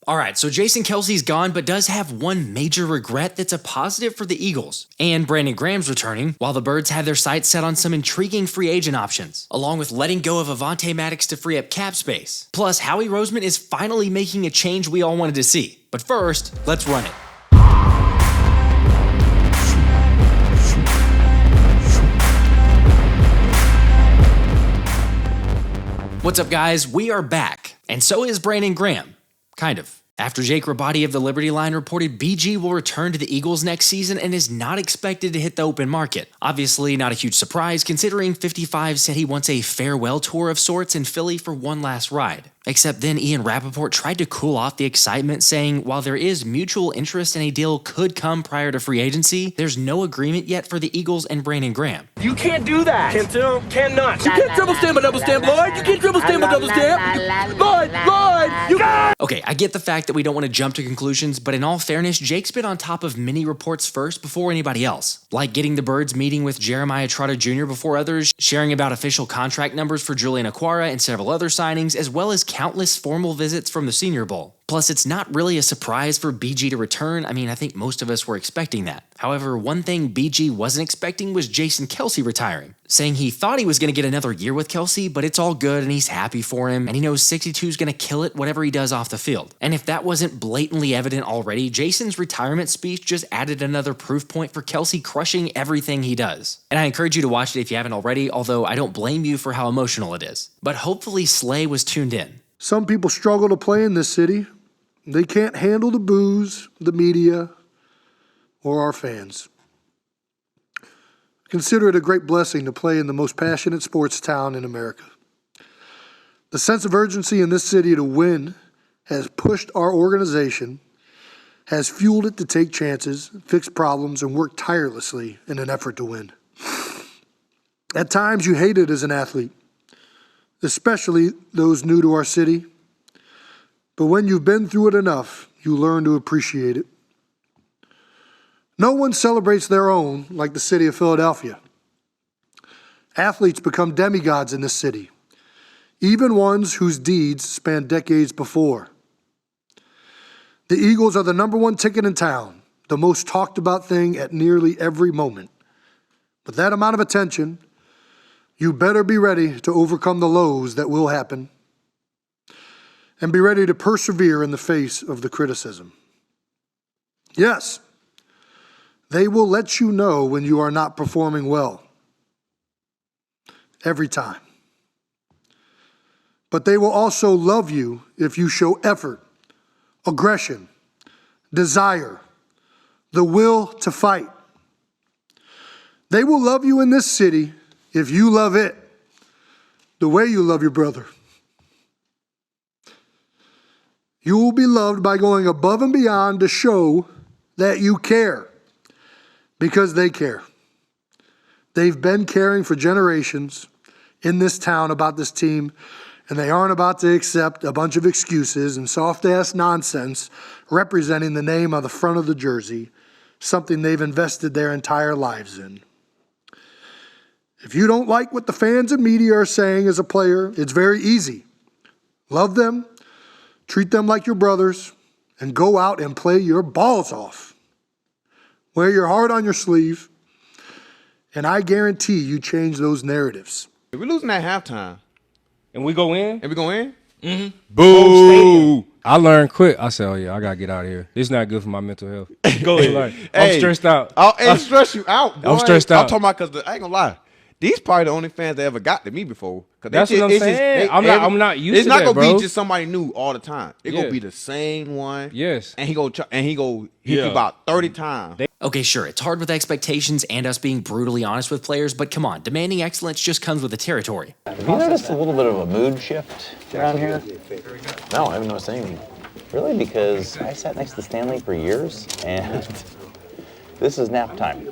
Alright, so Jason Kelce's gone, but does have one major regret that's a positive for the Eagles. And Brandon Graham's returning, while the Birds have their sights set on some intriguing free agent options, along with letting go of Avonte Maddox to free up cap space. Plus, Howie Roseman is finally making a change we all wanted to see. But first, let's run it. What's up, guys? We are back, and so is Brandon Graham. Kind of. After Jake Rabati of the Liberty Line reported BG will return to the Eagles next season and is not expected to hit the open market. Obviously not a huge surprise considering 55 said he wants a farewell tour of sorts in Philly for one last ride. Except then Ian Rappaport tried to cool off the excitement, saying while there is mutual interest and a deal could come prior to free agency, there's no agreement yet for the Eagles and Brandon Graham. You can't do that. Can't do? Cannot. You can't triple stamp a double stamp, Lloyd. You can't triple stamp a double stamp. Lloyd, you got. Okay, I get the fact that we don't want to jump to conclusions, but in all fairness, Jake's been on top of many reports first before anybody else. Like getting the Birds meeting with Jeremiah Trotter Jr. before others, sharing about official contract numbers for Julian Okwara and several other signings, as well as countless formal visits from the Senior Bowl. Plus, it's not really a surprise for BG to return. I mean, I think most of us were expecting that. However, one thing BG wasn't expecting was Jason Kelce retiring, saying he thought he was going to get another year with Kelce, but it's all good and he's happy for him, and he knows 62 is going to kill it whatever he does off the field. And if that wasn't blatantly evident already, Jason's retirement speech just added another proof point for Kelce crushing everything he does. And I encourage you to watch it if you haven't already, although I don't blame you for how emotional it is. But hopefully Slay was tuned in. Some people struggle to play in this city. They can't handle the booze, the media, or our fans. Consider it a great blessing to play in the most passionate sports town in America. The sense of urgency in this city to win has pushed our organization, has fueled it to take chances, fix problems, and work tirelessly in an effort to win. At times, you hate it as an athlete, especially those new to our city. But when you've been through it enough, you learn to appreciate it. No one celebrates their own like the city of Philadelphia. Athletes become demigods in this city, even ones whose deeds span decades before. The Eagles are the #1 ticket in town, the most talked about thing at nearly every moment. With that amount of attention, you better be ready to overcome the lows that will happen and be ready to persevere in the face of the criticism. Yes, they will let you know when you are not performing well. Every time. But they will also love you if you show effort, aggression, desire, the will to fight. They will love you in this city if you love it the way you love your brother. You will be loved by going above and beyond to show that you care, because they care. They've been caring for generations in this town about this team, and they aren't about to accept a bunch of excuses and soft-ass nonsense representing the name on the front of the jersey, something they've invested their entire lives in. If you don't like what the fans and media are saying as a player, it's very easy. Love them, treat them like your brothers, and go out and play your balls off. Wear your heart on your sleeve, and I guarantee you change those narratives. If we're losing at halftime, And we go in. Mm-hmm. Boo! I learned quick. I said, oh yeah, I gotta get out of here. It's not good for my mental health. Go ahead. I'm stressed out. It stress you out, boy. I'm stressed out. I'm talking about because I ain't gonna lie. These probably the only fans that ever got to me before. That's what I'm saying. I'm not used to that, It's not bro. gonna be just somebody new all the time. It's gonna be the same one. Yes. And he go hit you about 30 times. Okay, sure, it's hard with expectations and us being brutally honest with players, but come on, demanding excellence just comes with the territory. Have you noticed a little bit of a mood shift around here? No, I haven't noticed anything. Really? Because I sat next to Stanley for years, and this is nap time.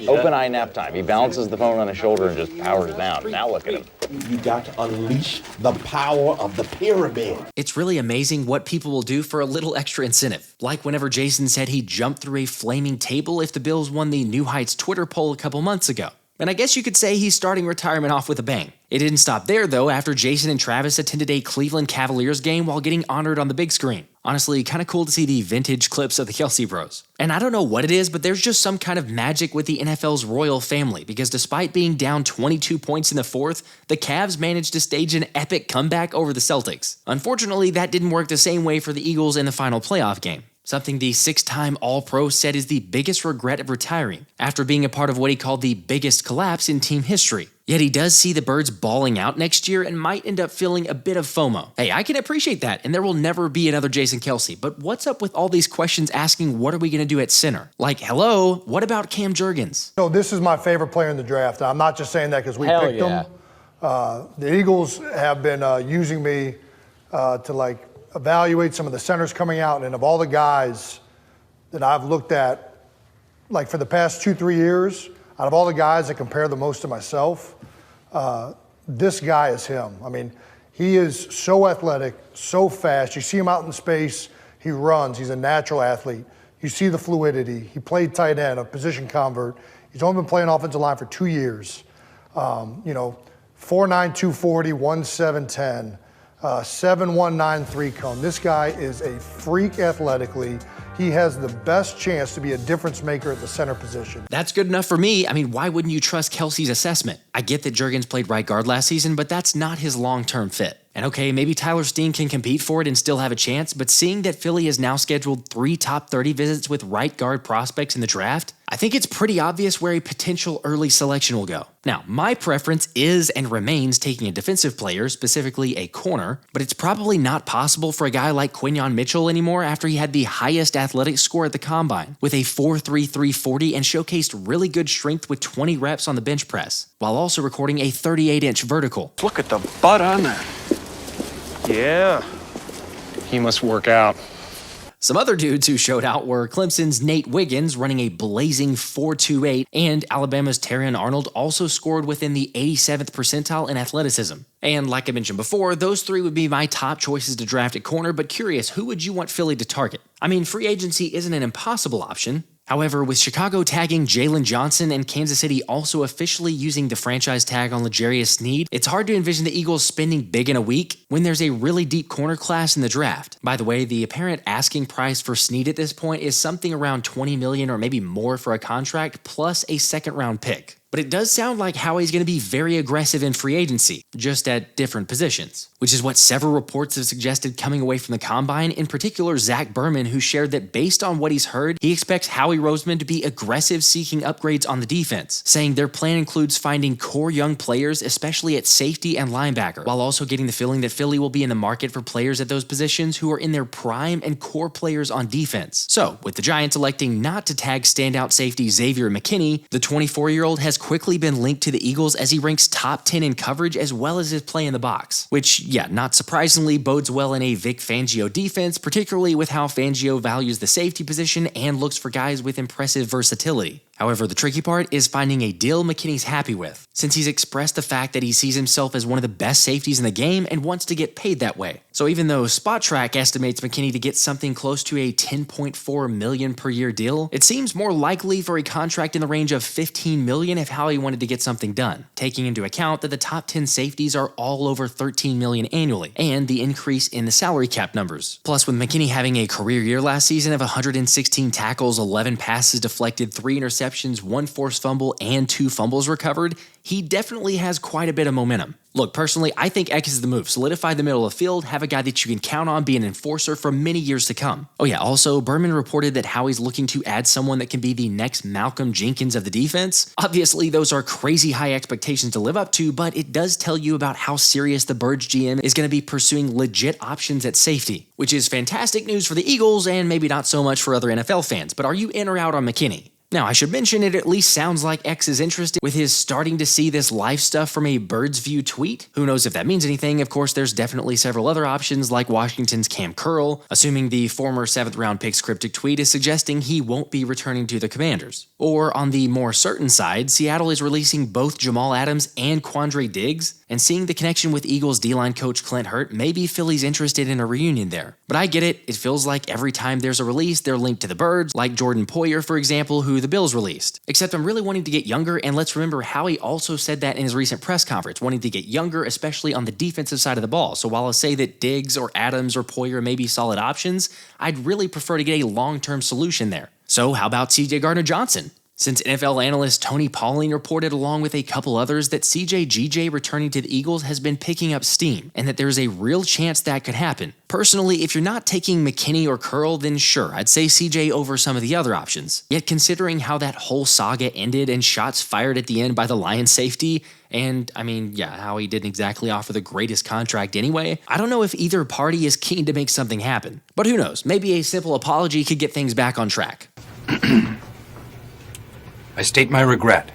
Open eye nap time. He balances the phone on his shoulder and just powers down. Now look at him. You got to unleash the power of the pyramid. It's really amazing what people will do for a little extra incentive. Like whenever Jason said he'd jump through a flaming table if the Bills won the New Heights Twitter poll a couple months ago. And I guess you could say he's starting retirement off with a bang. It didn't stop there, though, after Jason and Travis attended a Cleveland Cavaliers game while getting honored on the big screen. Honestly, kind of cool to see the vintage clips of the Kelce bros. And I don't know what it is, but there's just some kind of magic with the NFL's royal family, because despite being down 22 points in the fourth, the Cavs managed to stage an epic comeback over the Celtics. Unfortunately, that didn't work the same way for the Eagles in the final playoff game. Something the six-time All-Pro said is the biggest regret of retiring, after being a part of what he called the biggest collapse in team history. Yet he does see the Birds balling out next year and might end up feeling a bit of FOMO. Hey, I can appreciate that, and there will never be another Jason Kelce, but what's up with all these questions asking what are we going to do at center? Like, hello, what about Cam Jurgens? So this is my favorite player in the draft. I'm not just saying that because we picked him. The Eagles have been using me to evaluate some of the centers coming out, and of all the guys that I've looked at, for the past 2-3 years, out of all the guys that compare the most to myself, this guy is him. I mean, he is so athletic, so fast. You see him out in space, he runs, he's a natural athlete. You see the fluidity. He played tight end, a position convert. He's only been playing offensive line for 2 years. 4'9", 240, 1'7", 7'1", cone. This guy is a freak athletically. He has the best chance to be a difference maker at the center position. That's good enough for me. I mean, why wouldn't you trust Kelce's assessment? I get that Jurgens played right guard last season, but that's not his long-term fit. And okay, maybe Tyler Steen can compete for it and still have a chance, but seeing that Philly has now scheduled 3 top 30 visits with right guard prospects in the draft, I think it's pretty obvious where a potential early selection will go. Now, my preference is and remains taking a defensive player, specifically a corner, but it's probably not possible for a guy like Quinyon Mitchell anymore after he had the highest athletic score at the Combine, with a 4.3 340 and showcased really good strength with 20 reps on the bench press, while also recording a 38-inch vertical. Look at the butt on that. Yeah, he must work out. Some other dudes who showed out were Clemson's Nate Wiggins running a blazing 4.28, and Alabama's Terrion Arnold also scored within the 87th percentile in athleticism. And like I mentioned before, those 3 would be my top choices to draft at corner, but curious, who would you want Philly to target? I mean, free agency isn't an impossible option. However, with Chicago tagging Jalen Johnson and Kansas City also officially using the franchise tag on L'Jarius Sneed, it's hard to envision the Eagles spending big in a week when there's a really deep corner class in the draft. By the way, the apparent asking price for Sneed at this point is something around $20 million or maybe more for a contract plus a second-round pick. But it does sound like Howie's going to be very aggressive in free agency, just at different positions, which is what several reports have suggested coming away from the Combine, in particular Zach Berman, who shared that based on what he's heard, he expects Howie Roseman to be aggressive seeking upgrades on the defense, saying their plan includes finding core young players, especially at safety and linebacker, while also getting the feeling that Philly will be in the market for players at those positions who are in their prime and core players on defense. So, with the Giants electing not to tag standout safety Xavier McKinney, the 24-year-old has quickly been linked to the Eagles as he ranks top 10 in coverage as well as his play in the box, which, yeah, not surprisingly bodes well in a Vic Fangio defense, particularly with how Fangio values the safety position and looks for guys with impressive versatility. However, the tricky part is finding a deal McKinney's happy with, since he's expressed the fact that he sees himself as one of the best safeties in the game and wants to get paid that way. So even though Spot Track estimates McKinney to get something close to a $10.4 million per year deal, it seems more likely for a contract in the range of $15 million if Howie wanted to get something done, taking into account that the top 10 safeties are all over $13 million annually, and the increase in the salary cap numbers. Plus, with McKinney having a career year last season of 116 tackles, 11 passes deflected, 3 interceptions, 1 forced fumble, and 2 fumbles recovered, he definitely has quite a bit of momentum. Look, personally, I think X is the move. Solidify the middle of the field, have a guy that you can count on be an enforcer for many years to come. Oh yeah, also, Berman reported that Howie's looking to add someone that can be the next Malcolm Jenkins of the defense. Obviously, those are crazy high expectations to live up to, but it does tell you about how serious the Birds GM is going to be pursuing legit options at safety, which is fantastic news for the Eagles and maybe not so much for other NFL fans. But are you in or out on McKinney? Now, I should mention it at least sounds like X is interested with his starting to see this live stuff from a Birds View tweet. Who knows if that means anything? Of course, there's definitely several other options like Washington's Cam Curl, assuming the former 7th round pick's cryptic tweet is suggesting he won't be returning to the Commanders. Or on the more certain side, Seattle is releasing both Jamal Adams and Quandre Diggs, and seeing the connection with Eagles D-line coach Clint Hurt, maybe Philly's interested in a reunion there. But I get it, it feels like every time there's a release, they're linked to the Birds, like Jordan Poyer, for example, who who the Bills released. Except I'm really wanting to get younger, and let's remember Howie also said that in his recent press conference, wanting to get younger, especially on the defensive side of the ball. So while I'll say that Diggs or Adams or Poyer may be solid options, I'd really prefer to get a long-term solution there. So how about CJ Gardner Johnson? Since NFL analyst Tony Pauling reported along with a couple others that CJ returning to the Eagles has been picking up steam and that there's a real chance that could happen. Personally, if you're not taking McKinney or Curl, then sure, I'd say CJ over some of the other options. Yet considering how that whole saga ended and shots fired at the end by the Lions safety, and how he didn't exactly offer the greatest contract anyway, I don't know if either party is keen to make something happen. But who knows, maybe a simple apology could get things back on track. I state my regret.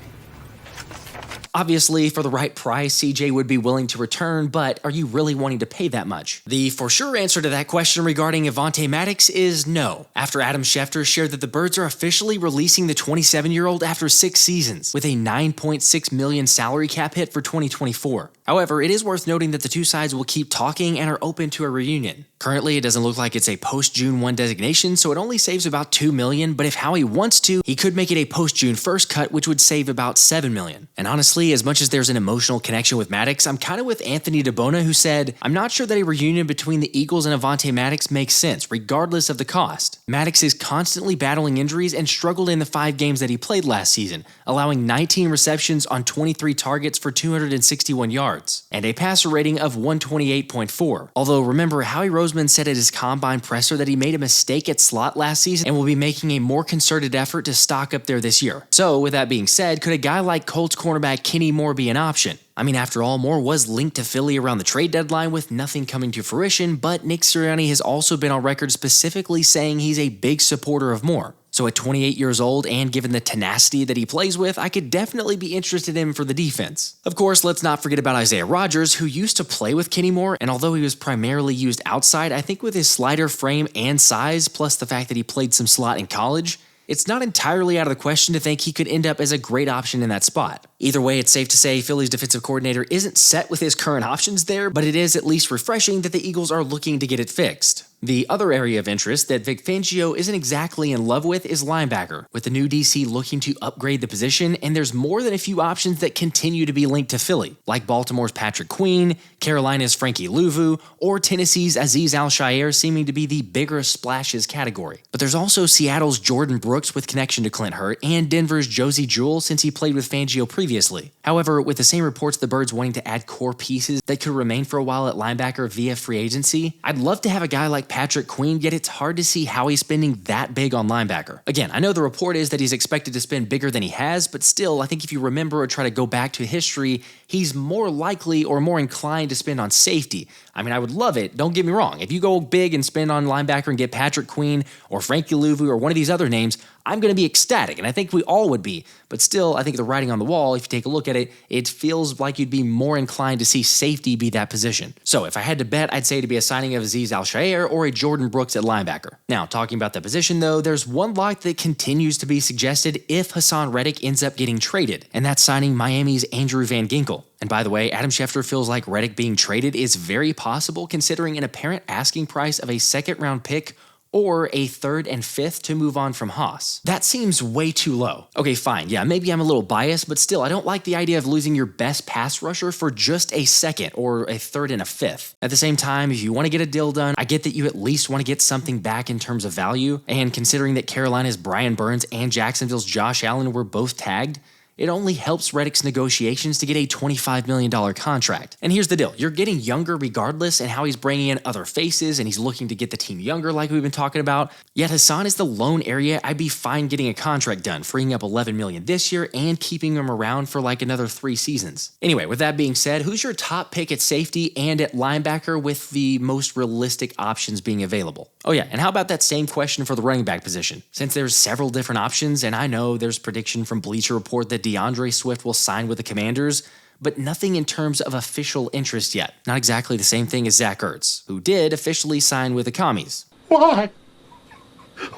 Obviously, for the right price, CJ would be willing to return, but are you really wanting to pay that much? The for sure answer to that question regarding Avonte Maddox is no, after Adam Schefter shared that the Birds are officially releasing the 27-year-old after 6 seasons, with a $9.6 million salary cap hit for 2024. However, it is worth noting that the two sides will keep talking and are open to a reunion. Currently, it doesn't look like it's a post-June 1 designation, so it only saves about $2 million, but if Howie wants to, he could make it a post-June 1st cut, which would save about $7 million. And honestly, as much as there's an emotional connection with Maddox, I'm kind of with Anthony DeBona, who said, "I'm not sure that a reunion between the Eagles and Avonte Maddox makes sense, regardless of the cost. Maddox is constantly battling injuries and struggled in the 5 games that he played last season, allowing 19 receptions on 23 targets for 261 yards, and a passer rating of 128.4. Although remember, Howie Roseman said at his combine presser that he made a mistake at slot last season and will be making a more concerted effort to stock up there this year. So with that being said, could a guy like Colts cornerback Kenny Moore be an option? After all, Moore was linked to Philly around the trade deadline with nothing coming to fruition, but Nick Sirianni has also been on record specifically saying he's a big supporter of Moore. So at 28 years old, and given the tenacity that he plays with, I could definitely be interested in him for the defense. Of course, let's not forget about Isaiah Rodgers, who used to play with Kenny Moore, and although he was primarily used outside, I think with his slider frame and size, plus the fact that he played some slot in college, it's not entirely out of the question to think he could end up as a great option in that spot. Either way, it's safe to say Philly's defensive coordinator isn't set with his current options there, but it is at least refreshing that the Eagles are looking to get it fixed. The other area of interest that Vic Fangio isn't exactly in love with is linebacker, with the new DC looking to upgrade the position, and there's more than a few options that continue to be linked to Philly, like Baltimore's Patrick Queen, Carolina's Frankie Louvu, or Tennessee's Azeez Al-Shaair seeming to be the bigger splashes category. But there's also Seattle's Jordan Brooks with connection to Clint Hurt, and Denver's Josie Jewell since he played with Fangio previously. However, with the same reports the Birds wanting to add core pieces that could remain for a while at linebacker via free agency, I'd love to have a guy like Patrick Queen, yet it's hard to see how he's spending that big on linebacker. Again, I know the report is that he's expected to spend bigger than he has, but still, I think if you remember or try to go back to history, he's more likely or more inclined to spend on safety. I would love it, don't get me wrong. If you go big and spend on linebacker and get Patrick Queen or Frankie Louvu or one of these other names, I'm going to be ecstatic, and I think we all would be. But still, I think the writing on the wall, if you take a look at it, it feels like you'd be more inclined to see safety be that position. So if I had to bet, I'd say to be a signing of Azeez Al-Shaair or a Jordan Brooks at linebacker. Now, talking about the position though, there's one lock that continues to be suggested if Haason Reddick ends up getting traded, and that's signing Miami's Andrew Van Ginkel. And by the way, Adam Schefter feels like Reddick being traded is very possible considering an apparent asking price of a 2nd-round pick or a 3rd and 5th to move on from Haas. That seems way too low. Okay, fine, yeah, maybe I'm a little biased, but still, I don't like the idea of losing your best pass rusher for just a 2nd or a 3rd and a 5th. At the same time, if you want to get a deal done, I get that you at least want to get something back in terms of value, and considering that Carolina's Brian Burns and Jacksonville's Josh Allen were both tagged, it only helps Reddick's negotiations to get a $25 million contract. And here's the deal. You're getting younger regardless, and how he's bringing in other faces, and he's looking to get the team younger like we've been talking about. Yet Haason is the lone area I'd be fine getting a contract done, freeing up $11 million this year and keeping him around for like another 3 seasons. Anyway, with that being said, who's your top pick at safety and at linebacker with the most realistic options being available? Oh yeah, and how about that same question for the running back position? Since there's several different options, and I know there's prediction from Bleacher Report that DeAndre Swift will sign with the Commanders, but nothing in terms of official interest yet. Not exactly the same thing as Zach Ertz, who did officially sign with the Commies. Why?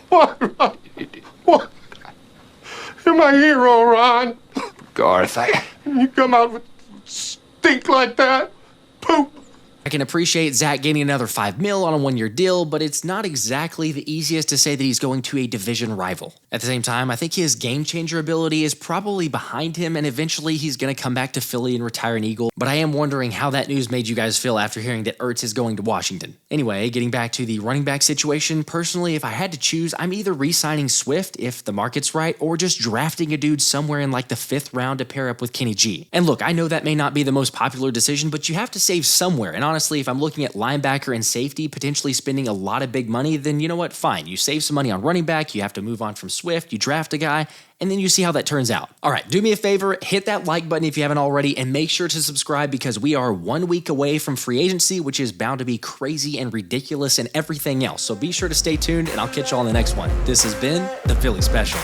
Why, Ron? What? You're my hero, Ron. Garth, You come out with stink like that? Poop. I can appreciate Zach getting another $5 million on a 1-year deal, but it's not exactly the easiest to say that he's going to a division rival. At the same time, I think his game-changer ability is probably behind him, and eventually he's going to come back to Philly and retire an Eagle, but I am wondering how that news made you guys feel after hearing that Ertz is going to Washington. Anyway, getting back to the running back situation, personally, if I had to choose, I'm either re-signing Swift if the market's right, or just drafting a dude somewhere in like the 5th round to pair up with Kenny G. And look, I know that may not be the most popular decision, but you have to save somewhere, and honestly, if I'm looking at linebacker and safety, potentially spending a lot of big money, then you know what? Fine. You save some money on running back, you have to move on from Swift, you draft a guy, and then you see how that turns out. All right, do me a favor, hit that like button if you haven't already, and make sure to subscribe because we are 1 week away from free agency, which is bound to be crazy and ridiculous and everything else. So be sure to stay tuned, and I'll catch you all in the next one. This has been the Philly Special.